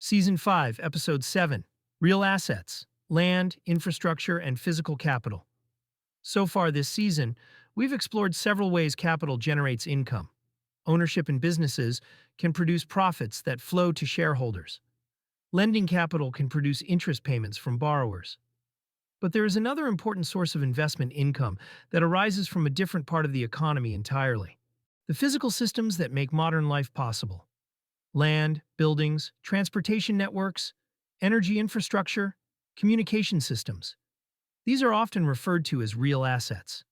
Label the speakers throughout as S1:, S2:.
S1: Season 5, Episode 7, Real Assets, Land, Infrastructure, and Physical Capital. So far this season, we've explored several ways capital generates income. Ownership in businesses can produce profits that flow to shareholders. Lending capital can produce interest payments from borrowers. But there is another important source of investment income that arises from a different part of the economy entirely. The physical systems that make modern life possible. Land, buildings, transportation networks, energy infrastructure, communication systems. These are often referred to as real assets.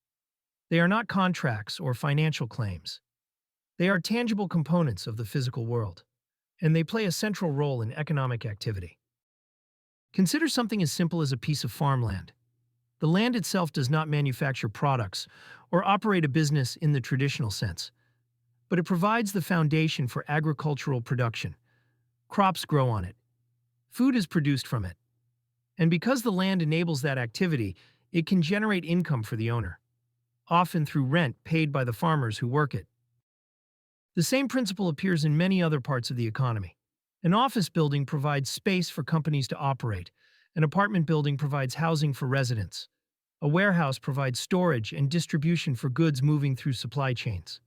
S1: They are not contracts or financial claims. They are tangible components of the physical world, and they play a central role in economic activity. Consider something as simple as a piece of farmland. The land itself does not manufacture products or operate a business in the traditional sense, but it provides the foundation for agricultural production. Crops grow on it. Food is produced from it. And because the land enables that activity, it can generate income for the owner, often through rent paid by the farmers who work it. The same principle appears in many other parts of the economy. An office building provides space for companies to operate. An apartment building provides housing for residents. A warehouse provides storage and distribution for goods moving through supply chains.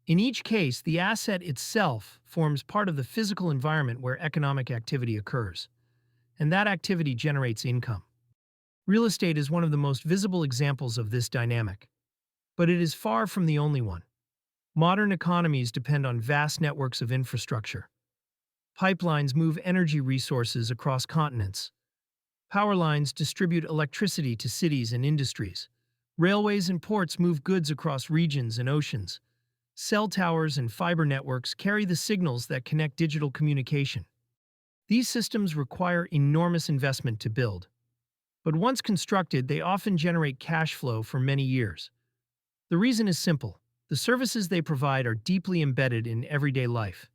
S1: In each case, the asset itself forms part of the physical environment where economic activity occurs, and that activity generates income. Real estate is one of the most visible examples of this dynamic, but it is far from the only one. Modern economies depend on vast networks of infrastructure. Pipelines move energy resources across continents. Power lines distribute electricity to cities and industries. Railways and ports move goods across regions and oceans. Cell towers and fiber networks carry the signals that connect digital communication. These systems require enormous investment to build, but once constructed, they often generate cash flow for many years. The reason is simple. The services they provide are deeply embedded in everyday life.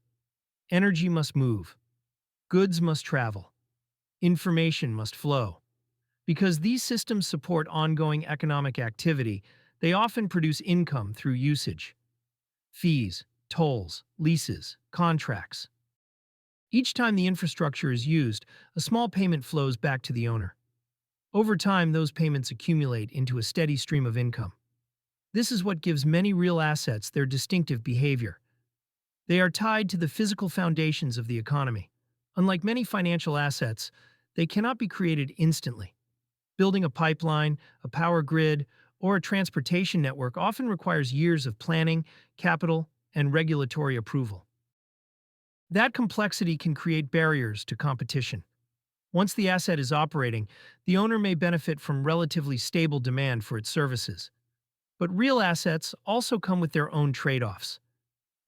S1: Energy must move. Goods must travel. Information must flow. Because these systems support ongoing economic activity, they often produce income through usage. Fees, tolls, leases, contracts. Each time the infrastructure is used, a small payment flows back to the owner. Over time, those payments accumulate into a steady stream of income. This is what gives many real assets their distinctive behavior. They are tied to the physical foundations of the economy. Unlike many financial assets, they cannot be created instantly. Building a pipeline, a power grid, or a transportation network often requires years of planning, capital, and regulatory approval. That complexity can create barriers to competition. Once the asset is operating, the owner may benefit from relatively stable demand for its services. But real assets also come with their own trade-offs.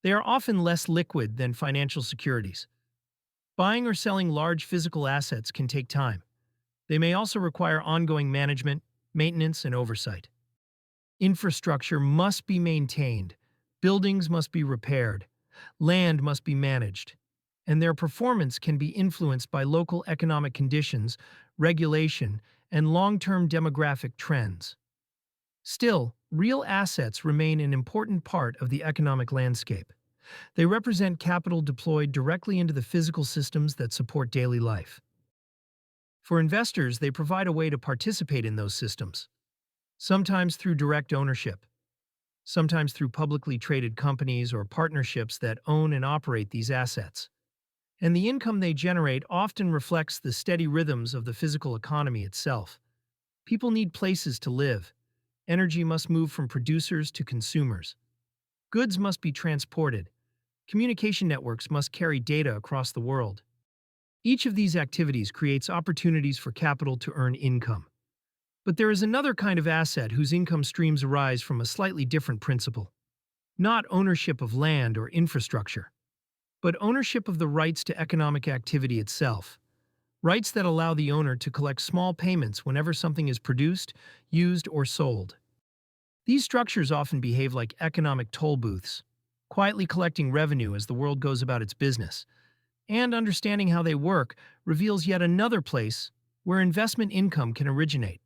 S1: They are often less liquid than financial securities. Buying or selling large physical assets can take time. They may also require ongoing management, maintenance, and oversight. Infrastructure must be maintained, buildings must be repaired, land must be managed, and their performance can be influenced by local economic conditions, regulation, and long-term demographic trends. Still, real assets remain an important part of the economic landscape. They represent capital deployed directly into the physical systems that support daily life. For investors, they provide a way to participate in those systems, sometimes through direct ownership, sometimes through publicly traded companies or partnerships that own and operate these assets. And the income they generate often reflects the steady rhythms of the physical economy itself. People need places to live. Energy must move from producers to consumers. Goods must be transported. Communication networks must carry data across the world. Each of these activities creates opportunities for capital to earn income. But there is another kind of asset whose income streams arise from a slightly different principle. Not ownership of land or infrastructure, but ownership of the rights to economic activity itself. Rights that allow the owner to collect small payments whenever something is produced, used, or sold. These structures often behave like economic toll booths, quietly collecting revenue as the world goes about its business. And understanding how they work reveals yet another place where investment income can originate.